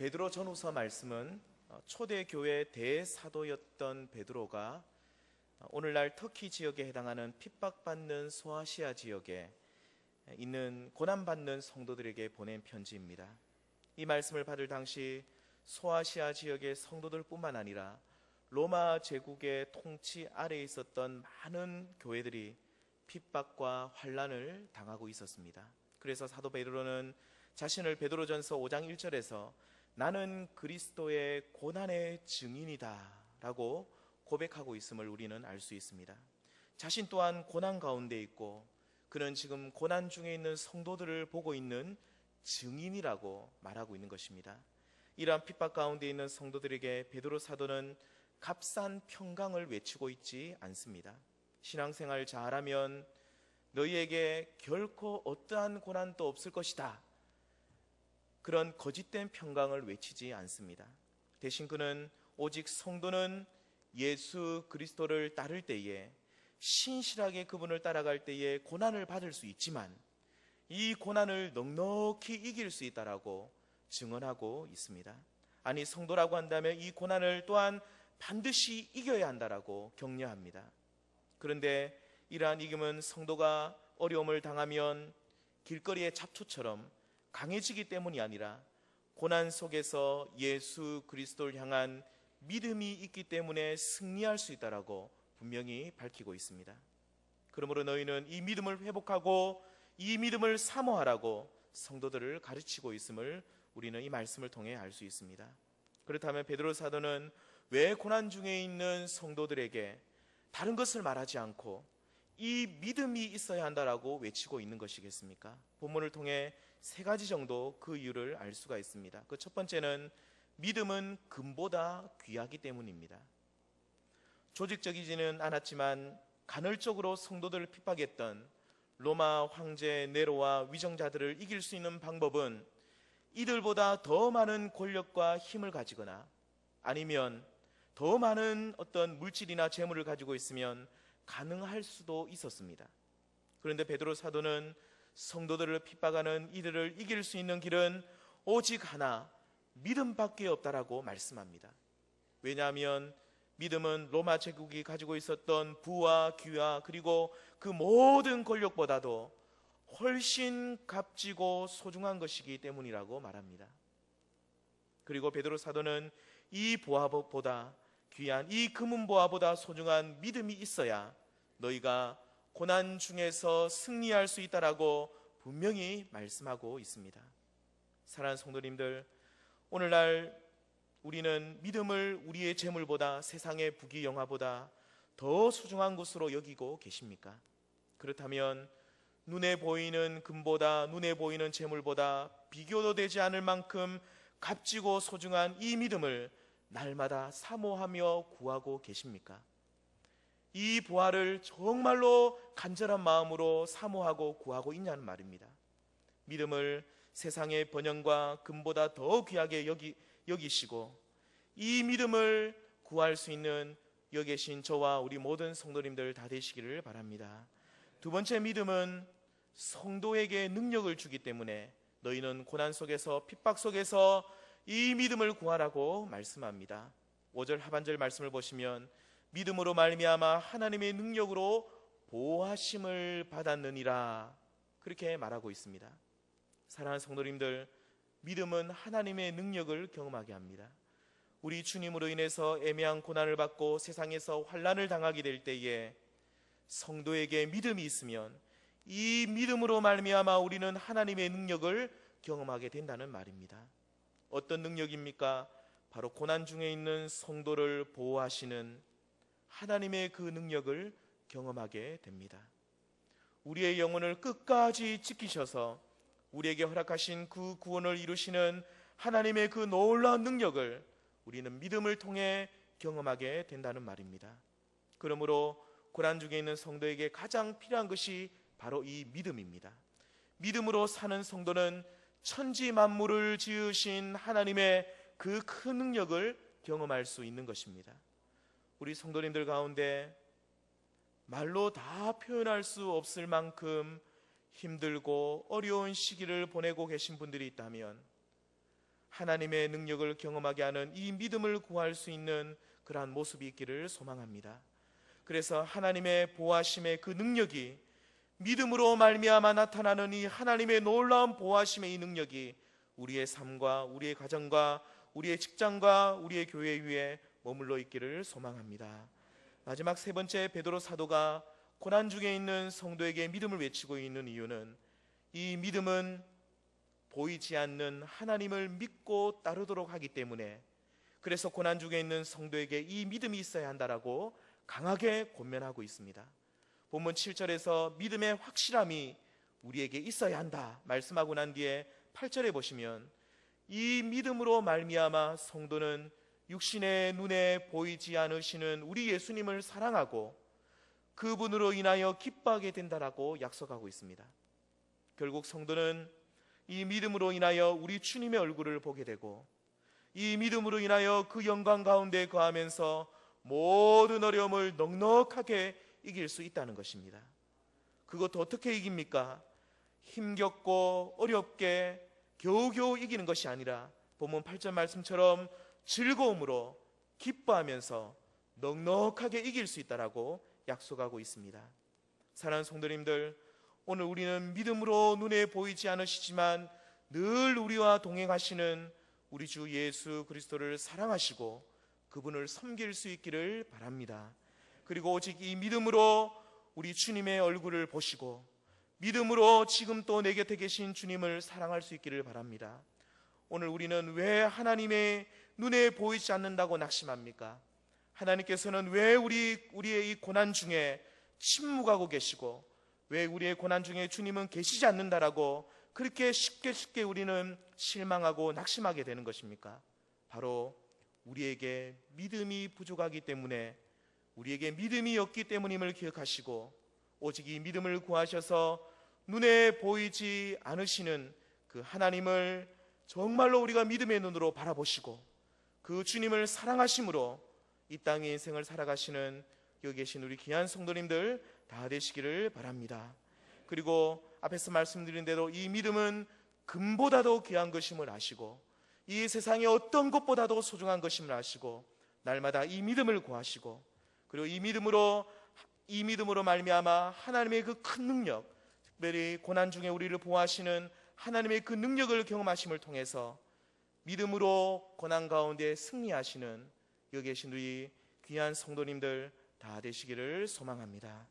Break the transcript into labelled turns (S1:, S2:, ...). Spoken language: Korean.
S1: 베드로 전후서 말씀은 초대교회 대사도였던 베드로가 오늘날 터키 지역에 해당하는 핍박받는 소아시아 지역에 있는 고난받는 성도들에게 보낸 편지입니다. 이 말씀을 받을 당시 소아시아 지역의 성도들 뿐만 아니라 로마 제국의 통치 아래에 있었던 많은 교회들이 핍박과 환난을 당하고 있었습니다. 그래서 사도 베드로는 자신을 베드로전서 5장 1절에서 나는 그리스도의 고난의 증인이다 라고 고백하고 있음을 우리는 알 수 있습니다. 자신 또한 고난 가운데 있고 그는 지금 고난 중에 있는 성도들을 보고 있는 증인이라고 말하고 있는 것입니다. 이러한 핍박 가운데 있는 성도들에게 베드로 사도는 값싼 평강을 외치고 있지 않습니다. 신앙생활 잘하면 너희에게 결코 어떠한 고난도 없을 것이다, 그런 거짓된 평강을 외치지 않습니다. 대신 그는 오직 성도는 예수 그리스도를 따를 때에, 신실하게 그분을 따라갈 때에 고난을 받을 수 있지만 이 고난을 넉넉히 이길 수 있다라고 증언하고 있습니다. 아니, 성도라고 한다면 이 고난을 또한 반드시 이겨야 한다라고 격려합니다. 그런데 이러한 이김은 성도가 어려움을 당하면 길거리의 잡초처럼 강해지기 때문이 아니라 고난 속에서 예수 그리스도를 향한 믿음이 있기 때문에 승리할 수 있다라고 분명히 밝히고 있습니다. 그러므로 너희는 이 믿음을 회복하고 이 믿음을 사모하라고 성도들을 가르치고 있음을 우리는 이 말씀을 통해 알 수 있습니다. 그렇다면 베드로 사도는 왜 고난 중에 있는 성도들에게 다른 것을 말하지 않고 이 믿음이 있어야 한다라고 외치고 있는 것이겠습니까? 본문을 통해 세 가지 정도 그 이유를 알 수가 있습니다. 그 첫 번째는 믿음은 금보다 귀하기 때문입니다. 조직적이지는 않았지만 간헐적으로 성도들을 핍박했던 로마 황제 네로와 위정자들을 이길 수 있는 방법은 이들보다 더 많은 권력과 힘을 가지거나 아니면 더 많은 어떤 물질이나 재물을 가지고 있으면 가능할 수도 있었습니다. 그런데 베드로 사도는 성도들을 핍박하는 이들을 이길 수 있는 길은 오직 하나, 믿음밖에 없다라고 말씀합니다. 왜냐하면 믿음은 로마 제국이 가지고 있었던 부와 귀와 그리고 그 모든 권력보다도 훨씬 값지고 소중한 것이기 때문이라고 말합니다. 그리고 베드로 사도는 이 보화보다 귀한 이 금은보화보다 소중한 믿음이 있어야 너희가 고난 중에서 승리할 수 있다라고 분명히 말씀하고 있습니다. 사랑하는 성도님들, 오늘날 우리는 믿음을 우리의 재물보다, 세상의 부귀영화보다 더 소중한 것으로 여기고 계십니까? 그렇다면 눈에 보이는 금보다, 눈에 보이는 재물보다 비교도 되지 않을 만큼 값지고 소중한 이 믿음을 날마다 사모하며 구하고 계십니까? 이 보화를 정말로 간절한 마음으로 사모하고 구하고 있냐는 말입니다. 믿음을 세상의 번영과 금보다 더 귀하게 여기시고 이 믿음을 구할 수 있는 여기 계신 저와 우리 모든 성도님들 다 되시기를 바랍니다. 두 번째, 믿음은 성도에게 능력을 주기 때문에 너희는 고난 속에서, 핍박 속에서 이 믿음을 구하라고 말씀합니다. 5절 하반절 말씀을 보시면 믿음으로 말미암아 하나님의 능력으로 보호하심을 받았느니라, 그렇게 말하고 있습니다. 사랑하는 성도님들, 믿음은 하나님의 능력을 경험하게 합니다. 우리 주님으로 인해서 애매한 고난을 받고 세상에서 환난을 당하게 될 때에 성도에게 믿음이 있으면 이 믿음으로 말미암아 우리는 하나님의 능력을 경험하게 된다는 말입니다. 어떤 능력입니까? 바로 고난 중에 있는 성도를 보호하시는 하나님의 그 능력을 경험하게 됩니다. 우리의 영혼을 끝까지 지키셔서 우리에게 허락하신 그 구원을 이루시는 하나님의 그 놀라운 능력을 우리는 믿음을 통해 경험하게 된다는 말입니다. 그러므로 고난 중에 있는 성도에게 가장 필요한 것이 바로 이 믿음입니다. 믿음으로 사는 성도는 천지 만물을 지으신 하나님의 그 큰 능력을 경험할 수 있는 것입니다. 우리 성도님들 가운데 말로 다 표현할 수 없을 만큼 힘들고 어려운 시기를 보내고 계신 분들이 있다면 하나님의 능력을 경험하게 하는 이 믿음을 구할 수 있는 그러한 모습이 있기를 소망합니다. 그래서 하나님의 보호하심의 그 능력이, 믿음으로 말미암아 나타나는 이 하나님의 놀라운 보호하심의 이 능력이 우리의 삶과 우리의 가정과 우리의 직장과 우리의 교회 위에 머물러 있기를 소망합니다. 마지막 세 번째, 베드로 사도가 고난 중에 있는 성도에게 믿음을 외치고 있는 이유는, 이 믿음은 보이지 않는 하나님을 믿고 따르도록 하기 때문에, 그래서 고난 중에 있는 성도에게 이 믿음이 있어야 한다라고 강하게 권면하고 있습니다. 본문 7절에서 믿음의 확실함이 우리에게 있어야 한다 말씀하고 난 뒤에 8절에 보시면, 이 믿음으로 말미암아 성도는 육신의 눈에 보이지 않으시는 우리 예수님을 사랑하고 그분으로 인하여 기뻐하게 된다라고 약속하고 있습니다. 결국 성도는 이 믿음으로 인하여 우리 주님의 얼굴을 보게 되고, 이 믿음으로 인하여 그 영광 가운데 거하면서 모든 어려움을 넉넉하게 이길 수 있다는 것입니다. 그것도 어떻게 이깁니까? 힘겹고 어렵게 겨우겨우 이기는 것이 아니라 본문 8절 말씀처럼 즐거움으로 기뻐하면서 넉넉하게 이길 수 있다라고 약속하고 있습니다. 사랑하는 성도님들, 오늘 우리는 믿음으로 눈에 보이지 않으시지만 늘 우리와 동행하시는 우리 주 예수 그리스도를 사랑하시고 그분을 섬길 수 있기를 바랍니다. 그리고 오직 이 믿음으로 우리 주님의 얼굴을 보시고 믿음으로 지금 또 내 곁에 계신 주님을 사랑할 수 있기를 바랍니다. 오늘 우리는 왜 하나님의 눈에 보이지 않는다고 낙심합니까? 하나님께서는 왜 우리의 이 고난 중에 침묵하고 계시고, 왜 우리의 고난 중에 주님은 계시지 않는다라고 그렇게 쉽게 우리는 실망하고 낙심하게 되는 것입니까? 바로 우리에게 믿음이 부족하기 때문에, 우리에게 믿음이 없기 때문임을 기억하시고, 오직 이 믿음을 구하셔서 눈에 보이지 않으시는 그 하나님을 정말로 우리가 믿음의 눈으로 바라보시고 그 주님을 사랑하심으로 이 땅의 인생을 살아가시는 여기 계신 우리 귀한 성도님들 다 되시기를 바랍니다. 그리고 앞에서 말씀드린 대로 이 믿음은 금보다도 귀한 것임을 아시고, 이 세상의 어떤 것보다도 소중한 것임을 아시고, 날마다 이 믿음을 구하시고, 그리고 이 믿음으로 말미암아 하나님의 그 큰 능력, 특별히 고난 중에 우리를 보호하시는 하나님의 그 능력을 경험하심을 통해서 믿음으로 고난 가운데 승리하시는 여기 계신 우리 귀한 성도님들 다 되시기를 소망합니다.